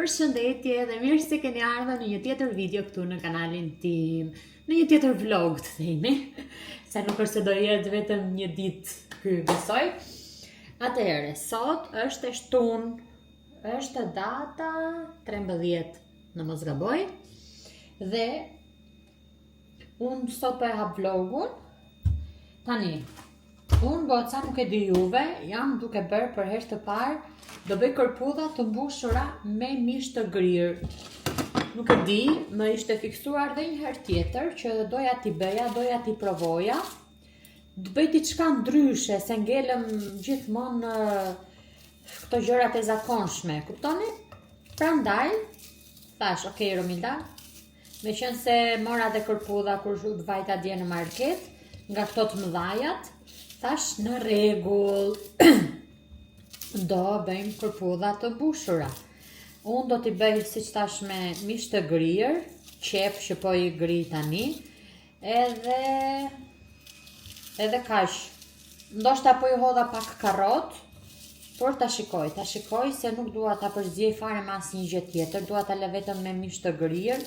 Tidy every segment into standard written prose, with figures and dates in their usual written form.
Përshëndetje dhe mirë se keni ardhur në një tjetër video këtu në kanalin tim, në një tjetër vlog të themi, se nuk është se do jetë vetëm një ditë ky besoj. Atëherë, sot është e shtunë, është data 13, në mos gaboj, dhe unë sot po e hap vlogun. Tani, unë goca nuk e di juve, jam duke bërë për herë të parë, do bëj kërpudha të mbushura me mish të grirë. Nuk e di, më ishte fiksuar dhe një herë tjetër që doja t'i bëja, doja t'i provoja. Të bëj diçka ndryshe, se ngelëm gjithmonë këto gjërat e zakonshme, kuptoni? Prandaj, thash, okay Romilda, me qenë se mora dhe kërpudha kur vajta dje në market, nga këto të mëdhajat, thash në rregull. Do bëjmë kërpudha të mbushura. Unë do t'i bëj siç thash me mish të grirë, qep që po i gri tani, edhe kaq. Ndoshta po i hodha pak karrot, por ta shikoj se nuk dua ta përziej fare me asnjë gjë tjetër, dua ta lë vetëm me mish të grirë,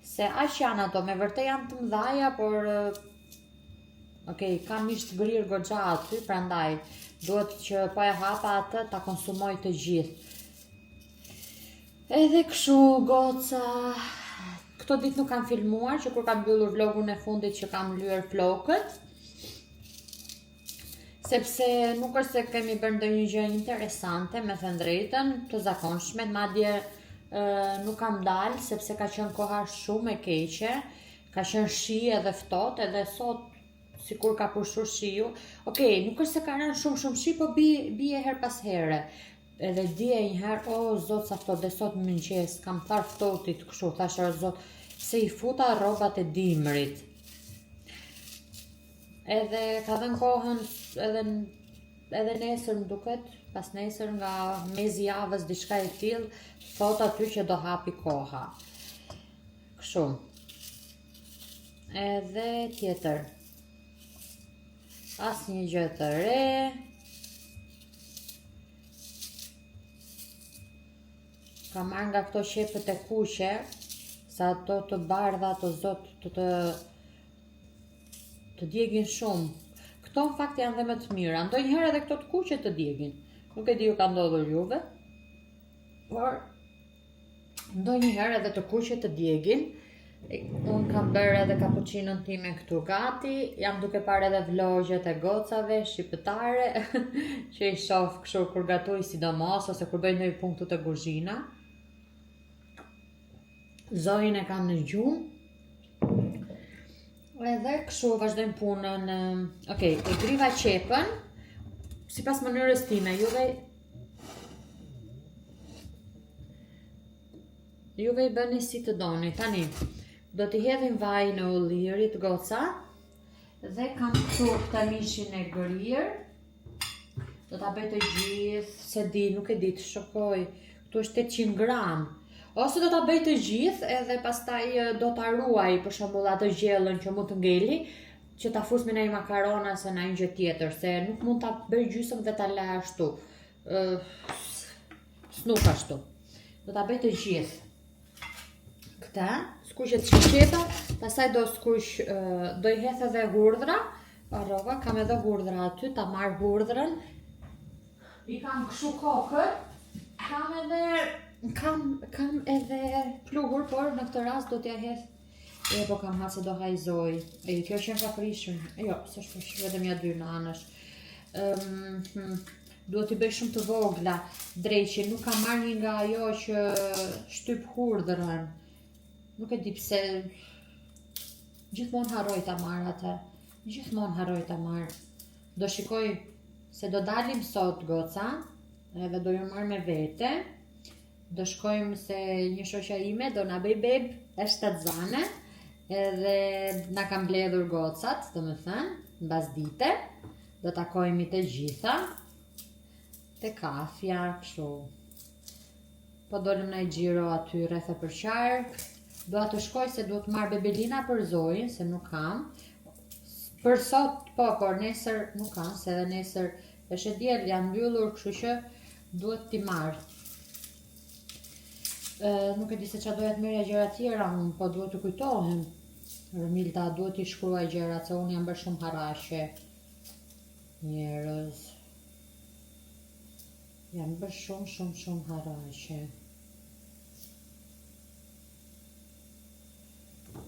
se aq janë ato, me vërtet janë të mëdhaja, por okay, kam mish të grirë goxha aty, prandaj duhet që po e hapa atë ta konsumoj të gjithë. Edhe kështu goca, këto ditë nuk kam filmuar, që kur kam mbyllur vlogun e fundit që kam lyer flokët, sepse nuk është se kemi bërë ndonjë gjë interesante, me thënë drejtën, të zakonshme, madje nuk kam dalë sepse ka qenë koha shumë e keqe, ka qenë shi edhe ftohtë, edhe sot sikur ka pushur shiu. Okej, nuk është se ka rënë shumë shi, po bie her pas here. Edhe dje një herë, o zot sa ftohtë, dhe sot mëngjes kam thar ftohtit kështu, thash o zot, se i futa rrobat e dimrit. Edhe ka dhënë kohën edhe nesër më duket, pas nesër nga mezi javës diçka e tillë, thot aty që do hapi koha. Kështu. Edhe tjetër. Asnjë gjë të re. Ka marrë nga këto qepët e kuqe, sa ato të bardha, të zot, të djegin shumë. Këto në fakt janë dhe më të mira. Ndonjëherë edhe këto të kuqe të djegin. Nuk e di ju ka ndodhur juve, por ndonjëherë edhe të kuqe të djegin. Unë kam bërë edhe cappuccinon time këtu gati, jam duke parë edhe vlogjet e gocave shqiptare, që i shoh kështu kur gatoj sidomos, ose kur bëj ndonjë punë të kuzhina. Zoin e kam në gjumë. Edhe kështu vazhdojmë punën. Okej, e griva qepën, sipas mënyrës time, juve i bëni si të doni. Tani, do t'i hedhim vaj në ullirit goca, dhe kam këtu këtë mishin e grirë, do t'a bëj të gjithë, se di, nuk e di të shokoj, këtu është 800 gram, ose do t'a bëj të gjithë, edhe pastaj do t'a ruaj, për shembull atë gjellën që mund të ngeli, që t'a fus me një makarona se në një gjë tjetër, se nuk mund t'a bëj gjysëm dhe t'a le ashtu, s'nuk ashtu, do t'a bëj të gjithë. Këta, skuqet qepa, pastaj do skuq, do i hedh edhe hurdhra, rrova, kam edhe hurdhra aty, ta marr hurdhrën, i kam kështu kokën, kam edhe pluhur, por në këtë rast do t'ja hedh, po kam hasë do hajzoj, kjo qenë ka prishur, jo, s'është prish, vetëm ja 2 në anësh. Duhet t'i bëj shumë të vogla, dreqin, nuk kam marrë një nga ajo që shtyp hurdhrën. Nuk e di pse, gjithmonë harroj ta marr atë, Do shikoj se do dalim sot goca, edhe do ju marr me vete, do shkojmë se një shoqja ime do na bëj beb, është tatzane, edhe na kam mbledhur gocat, domethënë, mbas dite, do takojmë të gjitha, te kafja, kështu. Po dolëm në xhiro aty rreth e përqark. Do të shkoj se duhet marr bebelina për Zoin, se nuk kam. Për sot po, por nesër nuk kam, se edhe nesër është diell, janë mbyllur, kështu që duhet t'i marr. Nuk e di se që doja të merja gjëra tjera, po duhet të kujtohem. Romilda, duhet t'i shkruaj gjërat, se unë jam bërë shumë harashe. Njerëz. Jam bërë shumë harashe.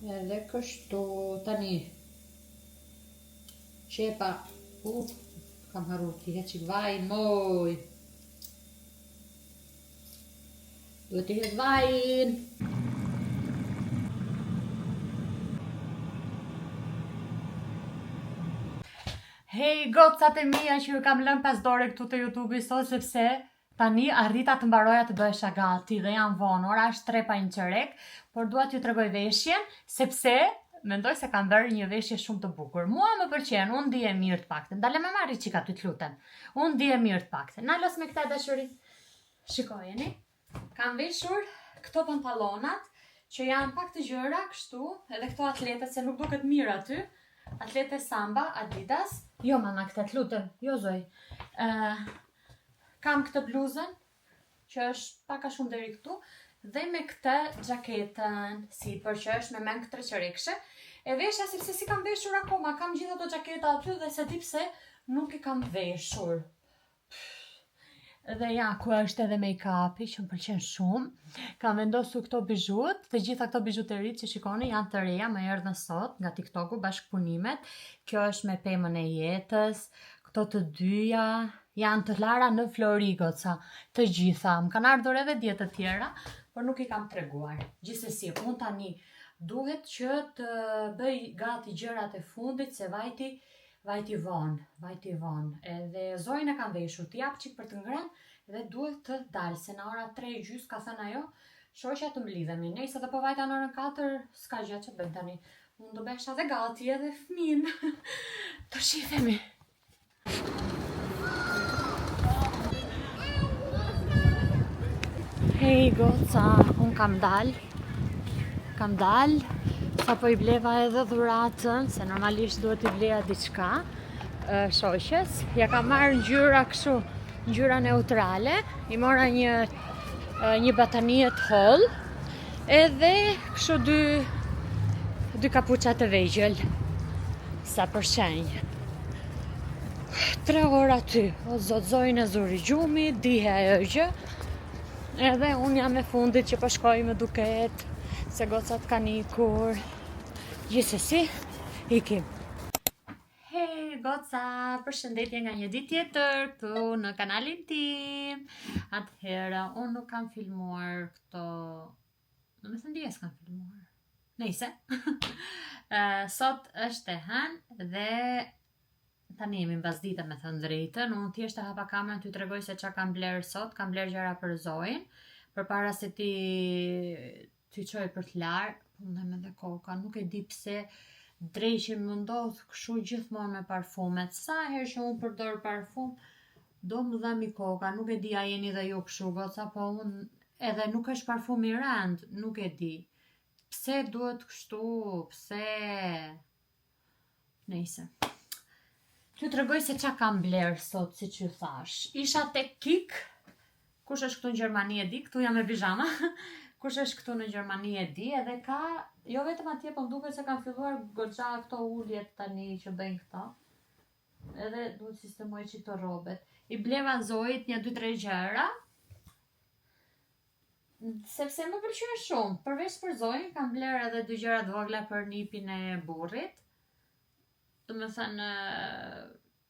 Edhe kështu, tani. Qepa. Kam harru t'i heqik vajin, moj. Duhet t'i heq vajin. Hej, gocat e mia që ju kam lënë pas dore këtu të YouTube-i sot, sepse tani arrita të mbaroja të bëhesha gati dhe jam vonë, ora është 3:45, por dua t'ju tregoj veshjen, sepse mendoj se kam bërë një veshje shumë të bukur. Mua më pëlqen, unë di e mirë të pakten. Dale me marri qika ty t'lutem. Unë di e mirë të pakten. Na los me këta dashuri. Shikojeni, kam veshur këto pantallonat që janë pak të gjëra kështu, edhe këto atletet se nuk duket mirë aty. Atlete Samba, Adidas. Jo mama, këtë t'lutem, jo zoj. Kam këtë bluzën, që është paka shumë deri këtu, dhe me këtë gjaketën, sipër që është me mengë 3 qerekshe. E veshja sepse si kam veshur akoma, kam gjitha ato gjaketa aty dhe se di pse nuk i kam veshur. Dhe ja, ku është edhe make-upi që më pëlqen shumë. Kam vendosur këto bijut, të gjitha këto bijuterit që shikoni janë të reja, më erdhën sot nga TikToku, bashkëpunimet. Kjo është me pemën e jetës, këto të dyja janë të lara në Flori goca, të gjitha. Më kanë ardhur edhe djetë të tjera, por nuk i kam treguar. Gjithsesi, unë tani duhet që të bëj gati gjërat e fundit se vajti vonë, edhe Zojnë e kam veshur, t'jap qik për të ngrënë, edhe duhet të dalë, se në ora 3:30 ka thënë ajo, shoqja të mblidhemi, nëse dhe po vajta në orën 4, s'ka gjë që bëjmë tani, unë do besha dhe gati edhe fëmin, të shifemi. Hej goca, unë kam dalë, sa po i bleva edhe dhuratën, se normalisht duhet i bleja diçka, shoqes. Ja kam marrë ngjyra kështu, ngjyra neutrale, i mora një batanie të holl, edhe kështu dy kapuça të vegjël, sa për shenjë. 3 orë aty, o zot Zojnë e zuri gjumi, dihe ajo gjë, edhe unë jam e fundit që po shkoj me duket, se gocat kanë ikur. Gjithsesi, ikim. Hej goca, përshëndetje nga një ditë tjetër këtu në kanalin tim. Atëherë, unë nuk kam filmuar këto, do me thënë dje s'kam filmuar. Nejse. Sot është e hënë dhe tani jemi mbas dite me thënë drejtën. Unë thjesht e hapa kamerën t'ju tregoj se çka kam bler sot, kam bler gjëra për Zojnë, përpara se ti qoj për t'larë, dhe me dhe koka, nuk e di pse dreqin më ndodhë këshu gjithmonë me parfumet. Sa herë që unë përdor parfum, do më dhemi koka, nuk e di a jeni dhe ju këshu goca, po unë edhe nuk është parfum i rend, nuk e di. Pse duhet kështu, pse... Nejse. T'ju tregoj se qa kam bler sot, si që thash. Isha te Kik, kush është këtu në Gjermani e di, këtu jam me pijama. Kush është këtu në Gjermani e di, edhe ka, jo vetëm atje, po mduket se kanë filluar goxha këto uljet tani që bëjnë këta. Edhe duhet sistemoj qito robet. I bleva Zojit një 2-3 gjëra, sepse më pëlqen shumë. Përveç për Zojin, kam bler edhe 2 gjëra të vogla për nipin e burrit. Do me thënë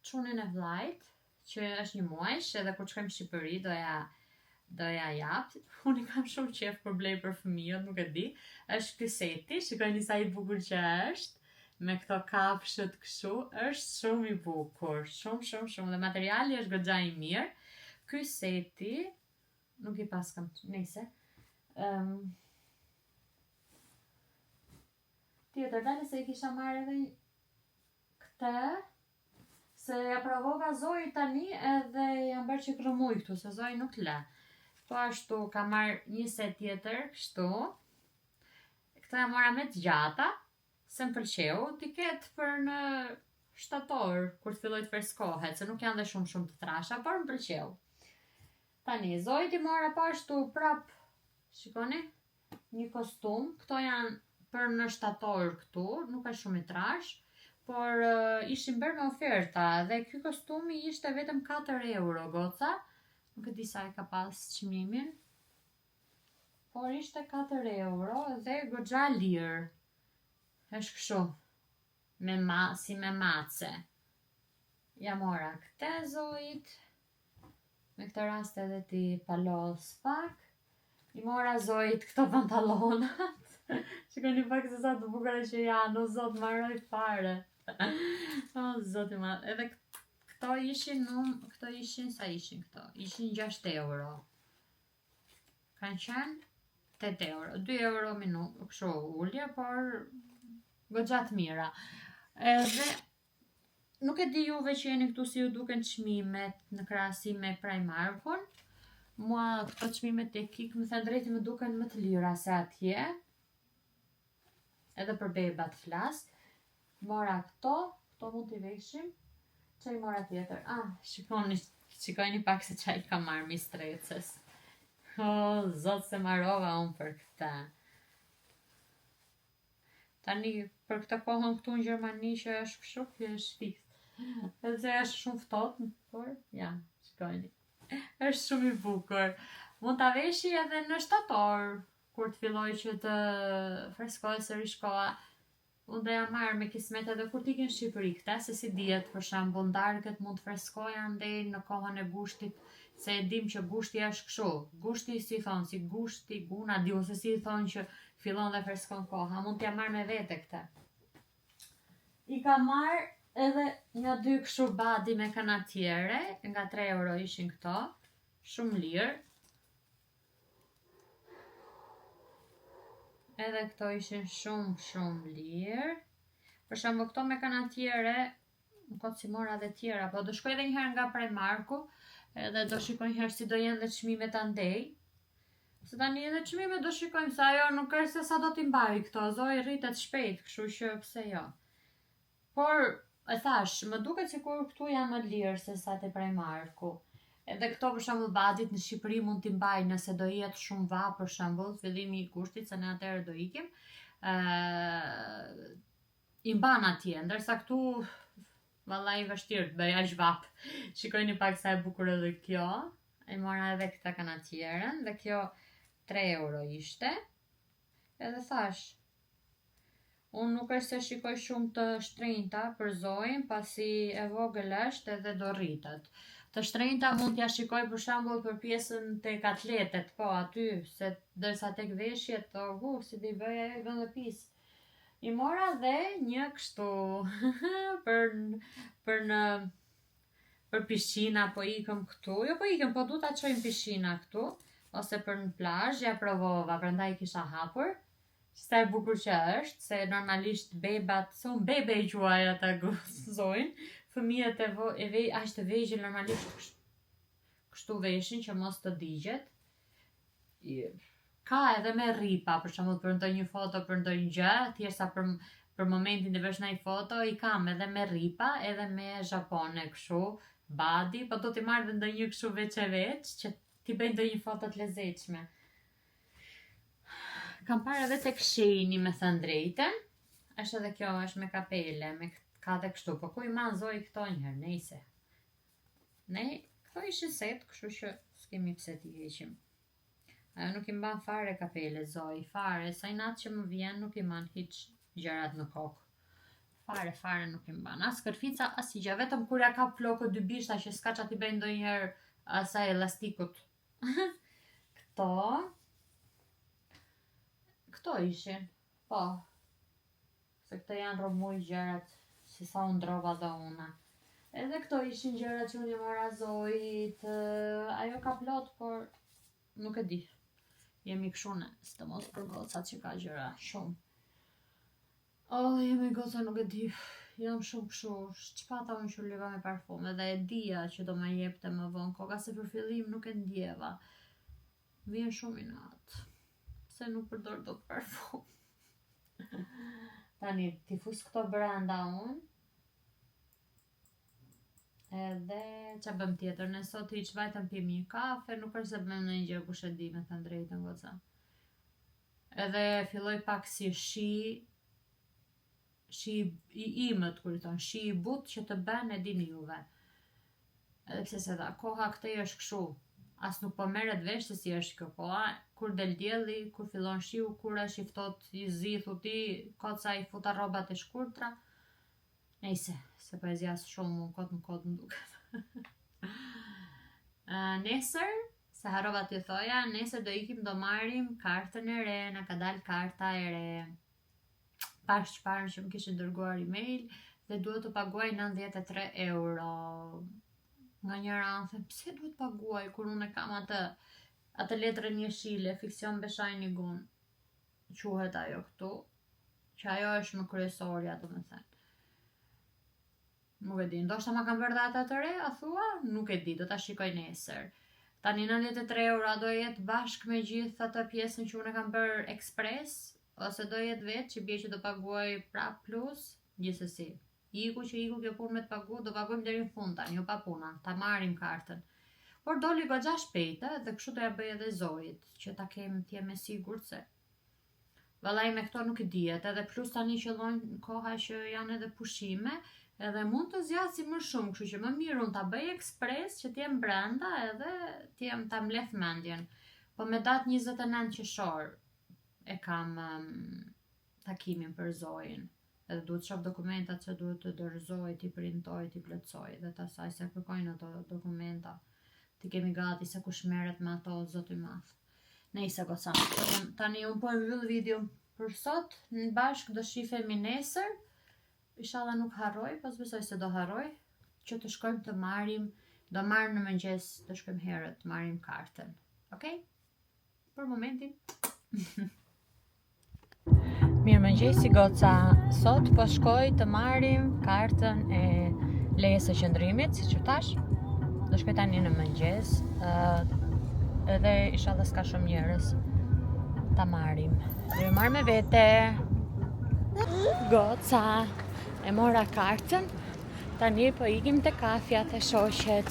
çunin e vllajt, që është 1 muajsh, edhe kur shkojmë në Shqipëri do ja jap. Unë kam shumë qef për blej për fëmijët, nuk e di. Është ky seti, shikojni sa i bukur që është, me këto kafshët kështu, është shumë i bukur, shumë, dhe materiali është goxha i mirë. Ky seti, nuk i pas kam, nejse. Tjetër, dale se i kisha marrë edhe këtë, se ja provova Zoj tani edhe jam bërë që krëmuj këtu, se Zoj nuk le. Po ashtu, ka marrë një set tjetër, kështu. Këta ja mora me të gjata, se më pëlqeu, t'i ketë për në shtator, kur të filloj të freskohet, se nuk janë dhe shumë të trasha, por më pëlqeu. Tani, Zoj t'i mora po ashtu prap Shikoni, një kostum, këto janë për në shtator këtu, nuk është shumë i trash, por ishin bërë me oferta dhe ky kostumi ishte vetëm 4 euro goca, nuk e di sa e ka pas çmimin, por ishte 4 euro dhe goxha lirë, është kështu, si me mace. Ja mora këte zojit, me këtë rast edhe ti palos pak, i mora zojit këto pantalonat, shikoni pak se sa të bukura që janë, o zot marroj fare, o zot i madh, edhe këto ishin, sa ishin këto, ishin 6 euro, kanë qenë 8 euro, 2 euro minutë, kështu ullje, por goxha të mira, edhe nuk e di juve që jeni këtu si ju duken çmimet në krahasim me Primarkun. Mua këto çmimet e Kik më thënë drejtë më duken më të lira se atje. Edhe për bebat flas. Mora këto mund t'i veshim. Çaj mora tjetër? Shikojni pak se çaj ka marrë mistreces. Zot se marrova unë për këta. Tani për këtë kohën këtu në Gjermani që është kështu, kjo është fiks. Edhe se është shumë ftohtë, por ja, shikojni. Është shumë i bukur. Mund ta veshi edhe në shtator, kur të filloj që të freskoj sërish koha. Unë do ja marr me kismet edhe kur t'ikin në Shqipëri këta, se si dihet për shembull darkët mund të freskojnë andej në kohën e gushtit, se e dim që gushti është kështu. Gushti si thon, si gushti, guna, di ose si thon që fillon dhe freskon koha, mund t'ja marr me vete këta. I ka marr edhe një 2 kështu badi me kanatiere, nga 3 euro ishin këto, shumë lirë. Edhe këto ishin shumë lirë. Për shembull këto me kanatiere, në kotë si mora dhe tjera, po do shkoj edhe njëherë nga Primarku, edhe do shikoj njëherë si do jenë dhe çmimet andej. Se tani edhe çmimet do shikojmë, se ajo nuk është se sa do t'i mbaj këto, zoj rritet shpejt, kështu që pse jo. Por e thash, më duket sikur këtu janë më lirë se sa te Primarku. Edhe këto për shembull badit në Shqipëri mund t'i mbaj nëse do jetë shumë va për shembull, fillimi i kushtit se ne atëherë do ikim. I mban atje, ndërsa këtu vallai vështirë të bëj aq vap. Shikojni pak sa e bukur edhe kjo. E mora edhe këta kanatieren dhe kjo 3 euro ishte. Edhe thash, unë nuk është se shikoj shumë të shtrenjta për Zojin, pasi e vogël është edhe do rritet. Të shtrenjta mund t'ja shikoj për shembull për pjesën tek atletet, po aty, se dërsa tek veshjet, si t'i bëj ajo vend dhe pis. I mora dhe një kështu për piscina, po ikëm këtu, jo po ikëm, po du t'a çojmë piscina këtu, ose për në plazh, ja provova, prandaj kisha hapur. Sa e bukur që është, se normalisht bebat, son bebe i quaj ata Zojnë, fëmijët aq të vegjël normalisht kështu veshin që mos të digjet. Ka edhe me rripa, për shembull për ndonjë foto, për ndonjë gjë, thjesht sa për momentin të vesh ndonjë foto, i kam edhe me rripa, edhe me japone kështu, badi, po do t'i marr edhe ndonjë kështu veç që t'i bëj ndonjë foto të lezetshme. Kam parë edhe tek Sheini me thënë drejtën, është edhe kjo është me kapele, ka dhe kështu, po ku i man Zoj këto njëherë, nejse. Ne, këto ishin set, kështu që s'kemi pse t'i heqim. Ajo nuk i mban fare kapele Zoj, fare, sa i natë që më vjen nuk i man hiq gjërat në kokë. Fare nuk i mban, as kërfica, as i gjë, vetëm kur ja ka plokët 2 bishta që s'ka qa t'i bëjnë ndonjëherë asaj elastikut. Këto ishin, po, se këto janë romuj gjërat, si sa unë drova dhe una. Edhe këto ishin gjërat që unë i mora Zojit, ajo ka plot, por nuk e di. Jemi këshune, së të mos për gocat që ka gjëra, shumë. Jemi goca nuk e di, jam shumë këshu, qpata unë që liva me parfume, dhe e dia që do ma jepte më vonë koka, se për fillim nuk e ndjeva. Vjen shumë i natë. Se nuk përdor do të parfum. Tani, t'i fus këto brenda unë. Edhe, qa bëm tjetër, ne sot i që vajtëm pim një kafe, nuk është se bëm në një gjë kush e di me thënë drejtën goca. edhe filloj pak si shi i imët, kur i thonë, shi i but që të ben e dini juve. Edhe pse se dha, koha këtej është këshu, as nuk po merret vesh se si është kjo koha, kur del dielli, kur fillon shiu, kur është i ftohtë, i zithu ti, koca i futa rrobat e shkurtra. Nejse, se poezia shumë më kod më duket. Nesër, se harrova t'ju thoja, nesër do ikim do marrim kartën e re, na ka dal karta e re. Pash çfarë që më kishin dërguar email dhe duhet të paguaj 93 euro. Nga njëra anë them, pse duhet paguaj kur unë kam atë letrën jeshile, fiksion Beshajni Gun, quhet ajo këtu, që ajo është më kryesorja, domethënë. Nuk e di, ndoshta ma kam bërë dhata të re, a thua? Nuk e di, do ta shikoj nesër. Tani 93 euro do jetë bashkë me gjithë atë pjesën që unë kam bërë ekspres, ose do jetë vetë që bie që do paguaj prap plus, gjithsesi. Iku kjo punë me të pagu, do paguajmë deri në fund tani, jo pa puna, ta marrim kartën. Por doli goxha shpejt, dhe kështu do ja bëj edhe Zoit, që ta kem t'jem e sigurt se. Vallai me këto nuk i dihet, edhe plus tani që llojnë koha që janë edhe pushime, edhe mund të zgjasë më shumë, kështu që më mirë unë ta bëj ekspres që t'jem brenda edhe t'jem ta mleth mendjen. Po me datë 29 qershor e kam takimin për Zoin. Edhe duhet shoh dokumentat që duhet të dorëzoj, t'i printoj, t'i plotësoj, dhe të asaj se kërkojnë ato dokumenta. Ti kemi gati se kush merret me ato, zoti i madh. Nejse goca, tani unë po e mbyll video për sot, në bashk do shifemi nesër. Inshallah nuk harroj, pas besoj se do harroj, që të shkojmë të marrim, do marrim në mëngjes, të shkojmë herët të marrim kartën. Okej? Për momentin. Mirë mëngjesi goca, sot po shkoj të marrim kartën e lejes së qëndrimit, siç u thash. Do shkoj tani në mëngjes, edhe inshallah s'ka shumë njerëz ta marrim. Do e marr me vete. Goca, e mora kartën, tani po ikim te kafja te shoqet.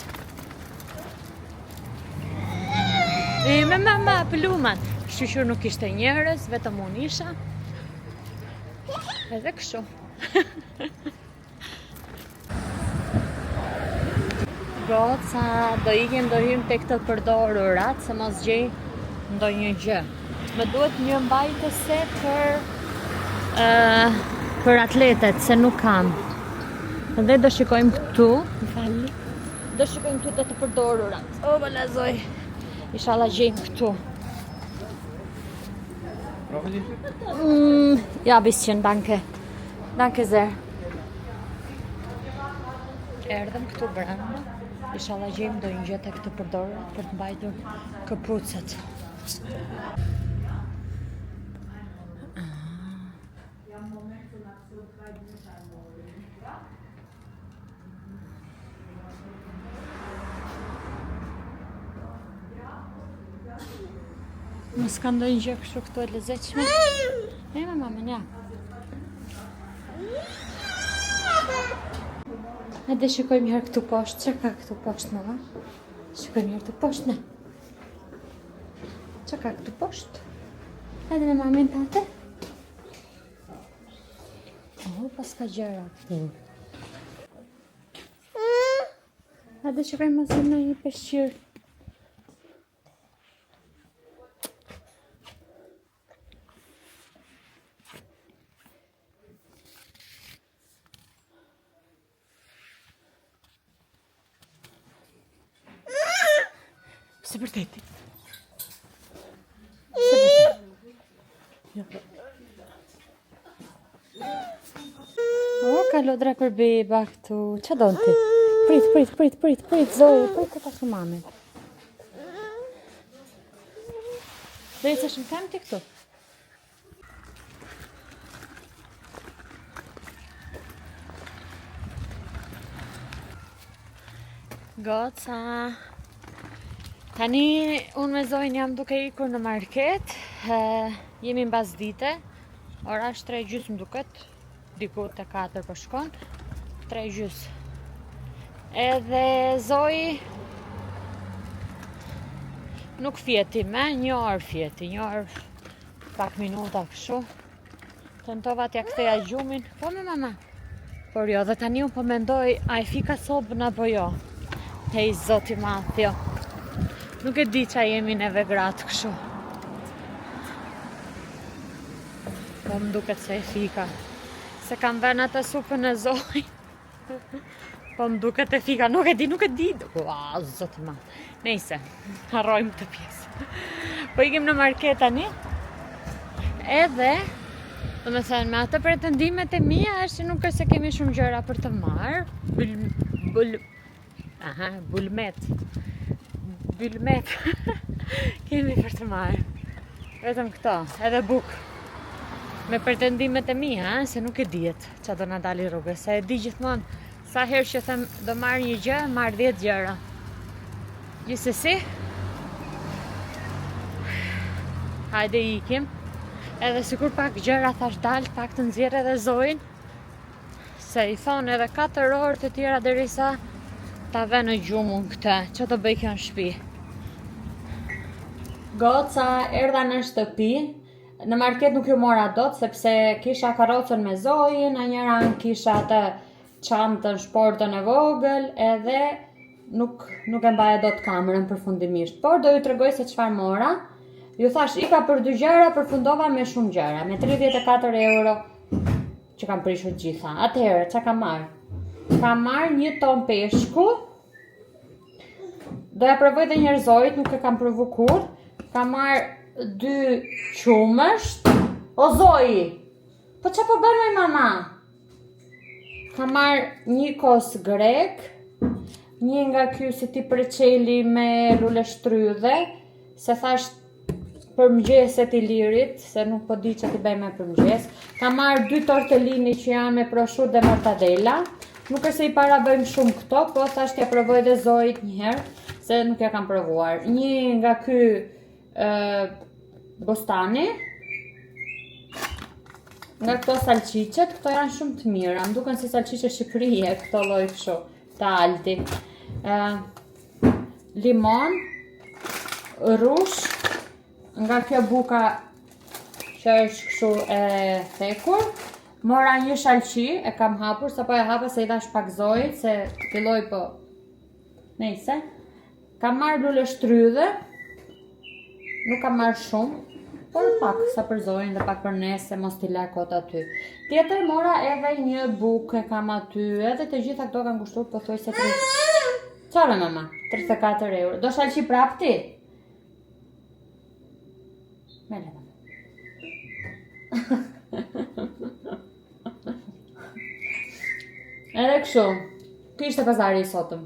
Me mama pluman, shqyqur nuk ishte njerëz, vetëm unë isha. Edhe kështu. Goca, do ikim do hym tek të përdorurat, se mos gjej ndonjë gjë. Më duhet një mbajtëse për atletet, se nuk kam. Dhe do shikojmë këtu, do shikojmë këtu të përdorurat. O, balazoj, inshallah gjejmë këtu. Ja, bisschen, danke. Danke sehr. Erdhëm këtu brenda. Inshallah gjejmë ndonjë gjë tek të përdorurat për të mbajtur këpucët. Mos ka ndonjë gjë kështu këtu e lezetshme? E mamën, ja. Hajde shikojmë herë këtu poshtë, çka ka këtu poshtë mama? Shikojmë herë këtu poshtë, ne. Çka ka këtu poshtë? Hajde me mamën tate. Oh, pas ka gjëra këtu. Hajde shikojmë mos në një peshqir. Së vërteti. O, ka lodra për beba këtu. Qa do në ti? Prit, Zoe, prit të pashu mamin. Dhe i të shumë kam ti këtu? Goca. Tani, unë me Zojnë jam duke ikur në market, jemi në bas dite, ora është 3:30 më duket, diku të 4 për shkon, 3:30. Edhe Zoj nuk fjeti me, 1 orë fjeti, 1 orë pak minuta kështu. Tentova t'ja ktheja gjumin. Po me mama. Por jo, dhe tani unë po mendoj, a e fika sobën apo jo? Hej, zoti madh, jo. Nuk e di qa jemi neve gratë kështu. Po më duket se e fika. Se kam vënë atë supën e Zoj. Po më duket e fika, nuk e di. Ua, zoti madh. Nejse, harrojmë të pjesë. Po ikim në market tani. Edhe, do me thënë, me atë pretendimet e mia është që nuk është se kemi shumë gjëra për të marrë. Bulmet. Kemi për të marrë. Vetëm këto, edhe bukë. Me pretendimet e mia, se nuk e dihet qa do na dali rrugës. Se e di gjithmonë, sa herë që them do marrë një gjë, marrë 10 gjëra. Gjithsesi, hajde ikim. Edhe sikur pak gjëra thash dalë, pak të nxjerr edhe Zojin. Se i thonë edhe 4 orë të tjera derisa ta ve në gjumun këtë. Që do bëj kjo në shtëpi? Goca erdha në shtëpi. Në market nuk ju mora dot, sepse kisha karrocën me Zojin, a njëran kisha atë çantën shportën e vogël, edhe nuk e mbaja dot kamerën përfundimisht. Por do ju tregoj se çfarë mora. Ju thash, ika për 2 gjëra, përfundova me shumë gjëra, me 34 euro që kam prishur gjitha. Atëherë, çka kam marrë? Kam marrë 1 ton peshku. Do ja provoj edhe një herë Zojit, nuk e kam provu kur. Kam marrë 2 qumësht. O Zoji, po që po bërë me mama? Kam marrë 1 kos grek, një nga ky si ti preçeli me lule shtrydhe, se thash për mëngjeset i lirit, se nuk po di që t'i bëj me për mëngjes. Kam marrë 2 tortellini që janë me prosciutto dhe mortadella. Nuk është se i para bëjmë shumë këto, po thash t'ja provoj dhe Zojit një herë, se nuk ja kam provuar. Një nga ky bostani, nga këto salqiqet, këto janë shumë të mira, më duken si salqiqe Shqipërie, këto lloj kështu, të alti. Limon, rush, nga kjo buka që është kështu e thekur. Mora 1 shalqi, e kam hapur, sa po e hapa se i dash pak Zojit, se filloj po. Nejse. Kam marrë lule shtrydhe, nuk kam marrë shumë, por pak sa për Zojin dhe pak për ne, se mos t'i la kot aty. Tjetër mora edhe 1 bukë e kam aty, edhe të gjitha këto kanë kushtuar pothuajse 30. Çfarë mama? 34 euro. Do shalqi prap ti? Mele mama. Edhe kështu, ky ishte pazari i sotëm.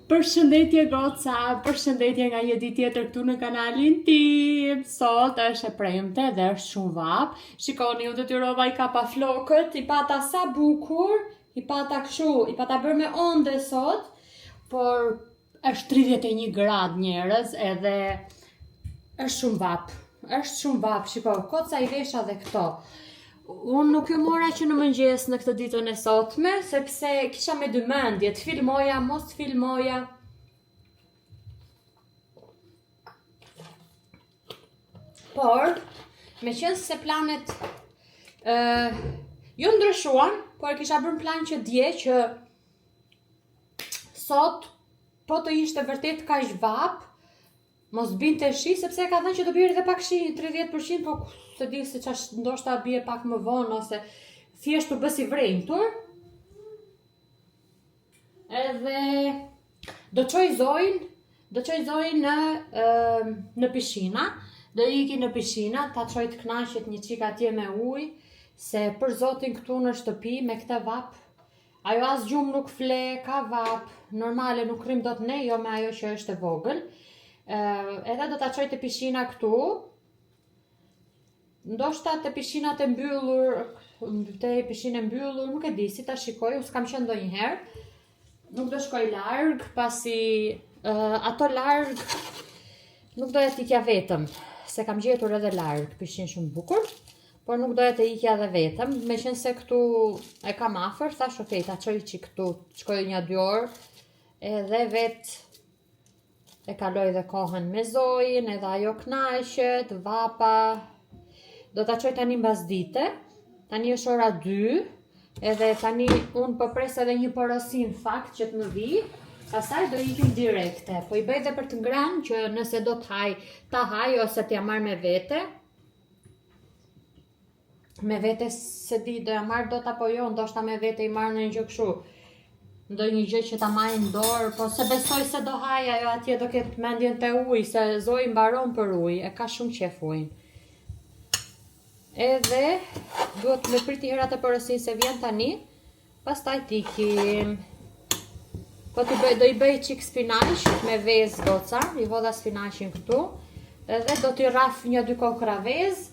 Përshëndetje goca, përshëndetje nga një ditë tjetër këtu në kanalin tim. Sot është e premte dhe është shumë vap. Shikoni, unë detyrova i kapa flokët, i pata sa bukur, i pata kështu, i pata bërë me onde sot, por është 31 gradë njerëz edhe është shumë vap. Është shumë vap, shiko, koca i vesha dhe këto. Unë nuk ju mora që në mëngjes në këtë ditën e sotme, sepse kisha me dy mendje, të filmoja, mos të filmoja. Por, me qenë se planet jo ndryshuan, por kisha bërë plan që dje që sot, po të ishte vërtet kaq vap, mos binte shi, sepse ka thënë që do bjerë dhe pak shi, 30%, po se di se qash ndoshta bie pak më vonë, ose thjesht të bësi vrejtur. Edhe do qoj Zojin në pishina, do iki në pishina, ta qoj të knaqet një qik atje me ujë, se për zotin këtu në shtëpi me këtë vap, ajo as gjumë nuk fle, ka vap, normale nuk rrim dot ne, jo me ajo që është e vogël. Edhe do ta qoj të pishina këtu, ndoshta të pishinat e mbyllur, të pishinë e mbyllur, nuk e di, si ta shikoj, unë s'kam qenë ndonjëherë, nuk do shkoj larg, pasi ato larg nuk doja të ikja vetëm, se kam gjetur edhe larg pishinë shumë bukur, por nuk doja të ikja edhe vetëm, me qenë se këtu e kam afër, thash okej, ta qoj që këtu, shkoj 1-2 orë, edhe vetë e kaloj dhe kohën me Zojin, edhe ajo knaqet, vapa. Do ta çoj tani mbas dite. Tani është ora 2, edhe tani unë po pres edhe një porosi në fakt që të më vi. Pastaj do ikim direkte. Po i bëj dhe për të ngrënë që nëse do të haj, ta haj ose t'ja marr me vete. Me vete se di do ja marr dot apo jo, ndoshta me vete i marr në një gjë kështu. Ndonjë gjë që ta marr në dorë, po se besoj se do haj ajo atje do ketë mendjen te ujë, se Zoi mbaron për ujë, e ka shumë qef ujin. Edhe duhet me priti herat e porosin se vjen tani, pastaj t'ikim. Po do i bëj qik spinaq me vezë goca, i vodha spinaqin këtu, edhe do t'i rraf 1-2 kokra vezë,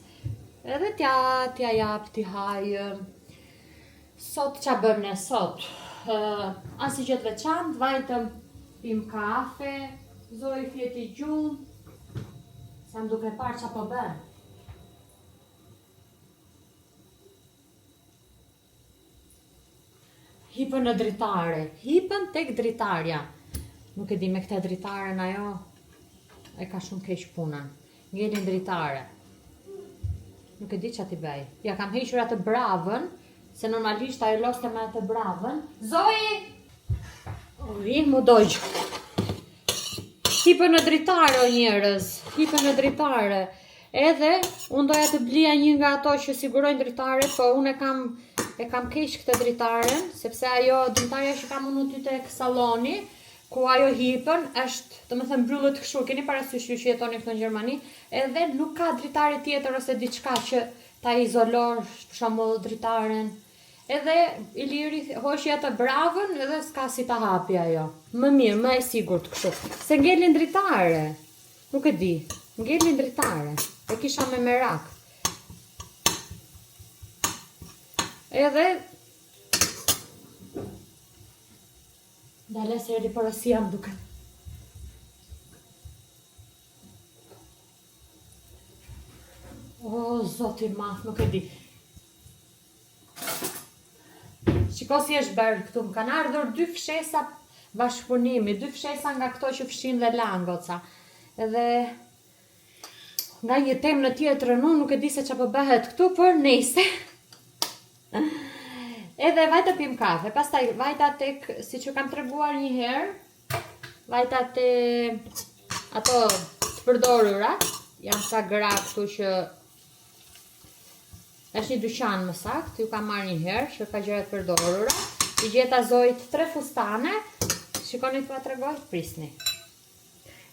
edhe t'ja jap t'i haj. Sot qa bëm ne sot? Asi që të veçant, vajtëm pim kafe, Zoi fjeti gjumë, sa më duke parë qa po bëm. Hipën në dritare, hipën tek dritarja. Nuk e di me këte dritaren ajo, e ka shumë keq punën. Ngelin dritare. Nuk e di që t'i bëj. Ja kam hequr atë bravën, se normalisht ajo loste me atë bravën. Zoi! Oj, mu dojgjë. Hipën në dritare o njerëz, hipën në dritare. Edhe, unë doja të blija një nga ato që sigurojnë dritare, po unë e kam keq këtë dritaren, sepse ajo dritarja që kam unë ty tek saloni, ku ajo hipën, është, do me thënë, mbyllët kështu, keni parasysh ju që jetoni këtu në Gjermani, edhe nuk ka dritare tjetër ose diçka që ta izolor, për shembull dritaren. Edhe Iliri hoqi atë bravën edhe s'ka si ta hapi ajo. Më mirë, më e sigurt kështu. Se ngelin dritare. Nuk e di. Ngelin dritare. E kisha me merak. Edhe dale se erdi porosia më duket. O, zoti madh, nuk e di. Shiko si është bërë këtu, më kanë ardhur 2 fshesa bashkëpunimi, 2 fshesa nga këto që fshin dhe langoca. Edhe nga një temë në tjetrën unë nuk e di se që po bëhet këtu, por nejse. Edhe vajta pim kafe, pastaj vajta tek, si që kam treguar një herë, vajta te ato të përdorurat, janë sa gra këtu që është një dyqan më sakt, ju kam marrë një herë, që ka gjëra të përdorura. I gjeta Zoit 3 fustane, shikoni t'ua tregoj, prisni.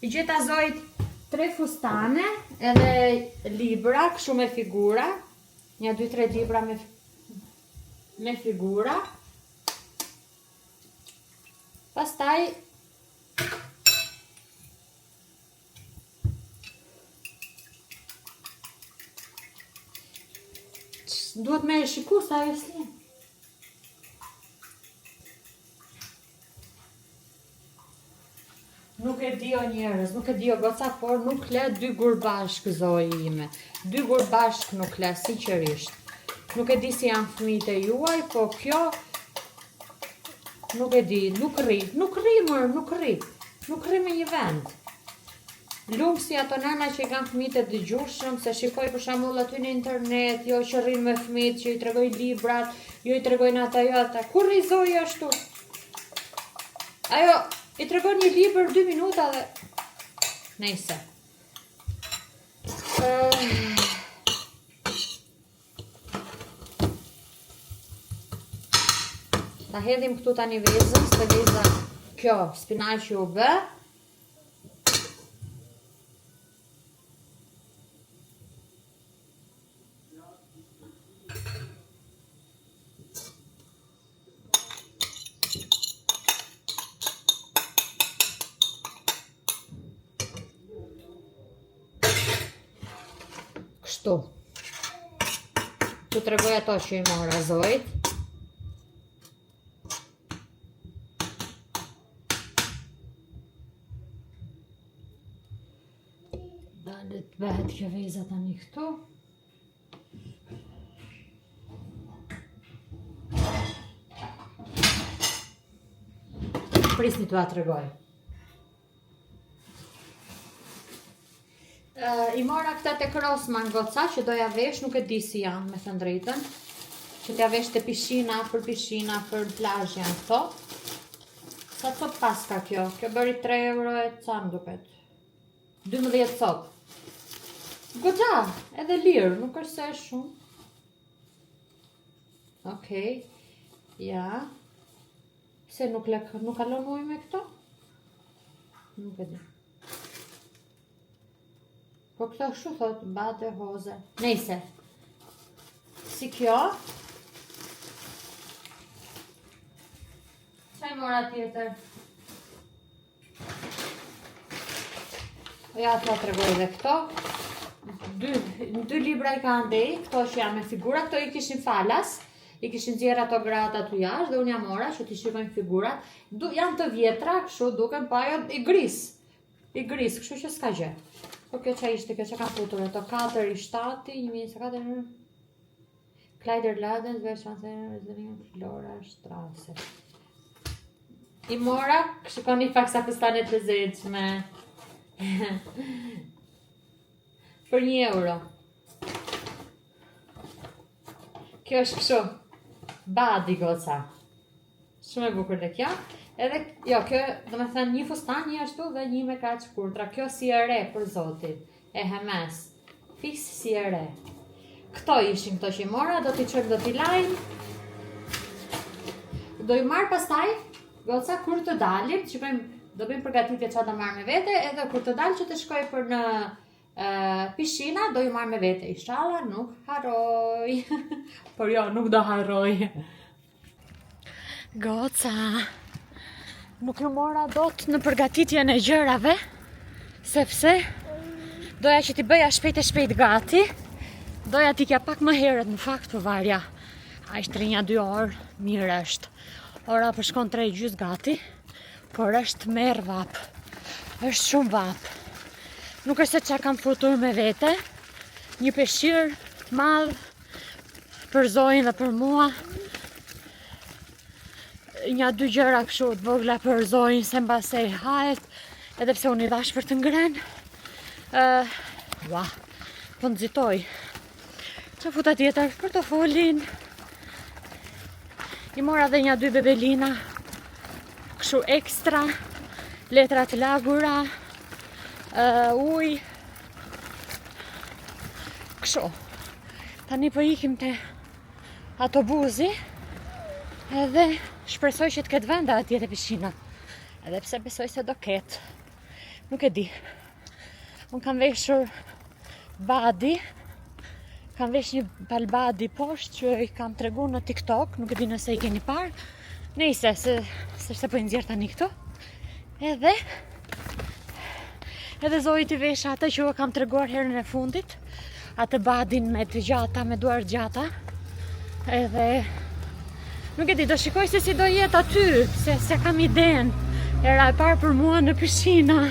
I gjeta Zoit 3 fustane, edhe libra, kështu me figura, një 2-3 libra me figura. Pastaj duhet me shiku sa ajo s'lien. Nuk e di o njerëz, nuk e di o goca, por nuk le 2 gur bashk Zoi ime. 2 gur bashk nuk le, sinqerisht. Nuk e di si janë fëmijët e juaj, po kjo nuk e di, nuk rri mërë, nuk rri me një vend. Lumë si ato nana që i kanë fëmijët e dëgjueshëm, se shikoj për shembull aty në internet, jo që rrin me fëmijët, që i tregojnë librat, jo i tregojnë ata. Kur rri Zoi ashtu? Ajo i tregon një libër 2 minuta dhe nejse. Ta hedhim këtu tani vezën, se veza kjo spinaqi u bë. Kështu. Tu tregoj ato që i mora Zoit. Dale të bëhet kjo veza tani këtu. Prisni t'ua tregoj. I mora këta të Rossmann goca që doja vesh, nuk e di si janë, me thënë drejtën. Që t'ja vesh të pishina, për plazh janë këto. Sa cop paska kjo? Kjo bëri 3 euro e ca më duket. 12 cop. Goxha, edhe lirë, nuk është se është shumë. Okej, ja. Se nuk kalon ujë me këto? Nuk e di. Po këto shu thot, bate, hoze. Nejse. Si kjo. Qaj mora tjetër? Ja, të tregoj dhe këto. 2 libra i ka ndej, këto që janë me figura, këto i kishin falas. I kishin nxjerrë ato gratë aty jashtë dhe unë ja mora që t'i shikojnë figurat. Janë të vjetra, kështu duken, pa jo i gris. I gris, kështu që s'ka gjë. Po kjo qa ishte, kjo që ka futur, ato 4 i 7, 2024, Kleiderladen, Flora, Strasse. I mora, shikoni pak sa fustanet të lezetshme. Për 1 euro. Kjo është kështu, badi goca. Shumë e bukur dhe kjo. Edhe, jo, kjo, do me thënë, një fustan, një ashtu dhe një me kaq kurtra. Kjo si e re, për zotit. E hemes. Fix si e re. Këto ishin këto që i mora, do t'i qëmë, do t'i lajmë. Do i marë pastaj, goca, kur të dalim, do bëjmë përgatitje që do marë me vete, edhe kur të dalim që të shkoj për në pishina, do i marë me vete. Inshallah, nuk haroj. Por jo, nuk do haroj. Goca. Nuk ju mora dot në përgatitjen e gjërave, sepse doja që t'i bëja shpejt gati, doja t'i kja pak më herët në fakt për varja. A ishtë rinja 2 orë, mirë është. Ora përshkon 3:30 gati, por është merë vap. është shumë vap. Nuk është se qa kam futur me vete, një peshqir madh për Zoin dhe për mua. Nja 2 gjëra kështu të vogla për Zoin se mbase i hahet, edhe pse unë i dhash për të ngren. Po nëzitoj. Qa futa tjetër? Portofolin. I mora dhe nja 2 bebelina, kështu ekstra, letra të lagura, uj. Kështu. Tani po ikim te autobusi, edhe shpresoj që të ketë venda atje te pishina. Edhe pse besoj se do ketë. Nuk e di. Unë kam veshur badi. Kam vesh një palbadi poshtë që i kam tregu në TikTok. Nuk e di nëse i keni parë. Nejse, se po i nxjerr tani këto. Edhe Zoi t'i vesh atë që u kam treguar herën e fundit. Atë badin me të gjata, me duar gjata. Edhe nuk e di, do shikoj se si do jetë aty, se kam iden. Era e parë për mua në pishina.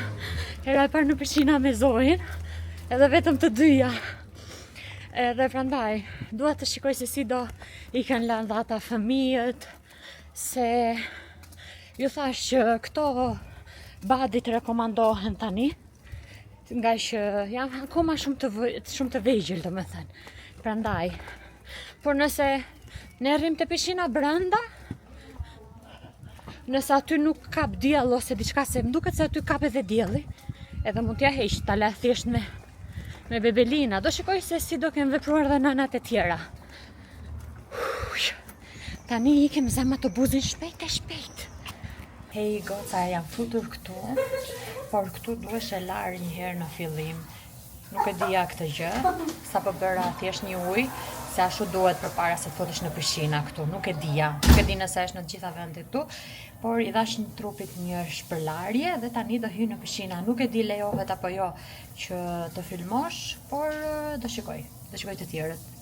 Era e parë në pishina me Zoin. Edhe vetëm të dyja. Edhe prandaj, dua të shikoj se si do i kanë lënë ata fëmijët, se ju thash që këto badit rekomandohen tani, nga që jam akoma shumë të vegjël, domethënë. Prandaj, por nëse ne rrim të pishina brenda, nëse aty nuk kap diell ose diçka, se më duket se aty kap edhe dielli, edhe mund t'ja heq, ta lë thjesht me bebelina. Do shikoj se si do kem vepruar dhe nënat e tjera. Tani ikem zem autobusin shpejt. Hej goca, jam futur këtu, por këtu duhesh e larë një herë në fillim. Nuk e dija këtë gjë, sa po bëra thjesht një ujë, se ashtu duhet përpara se të futesh në pishina këtu. Nuk e dija. Nuk e di nëse është në të gjitha vendet këtu, por i dhash një trupit një shpërlarje dhe tani do hyj në pishina. Nuk e di lejohet apo jo që të filmosh, por do shikoj të tjerët.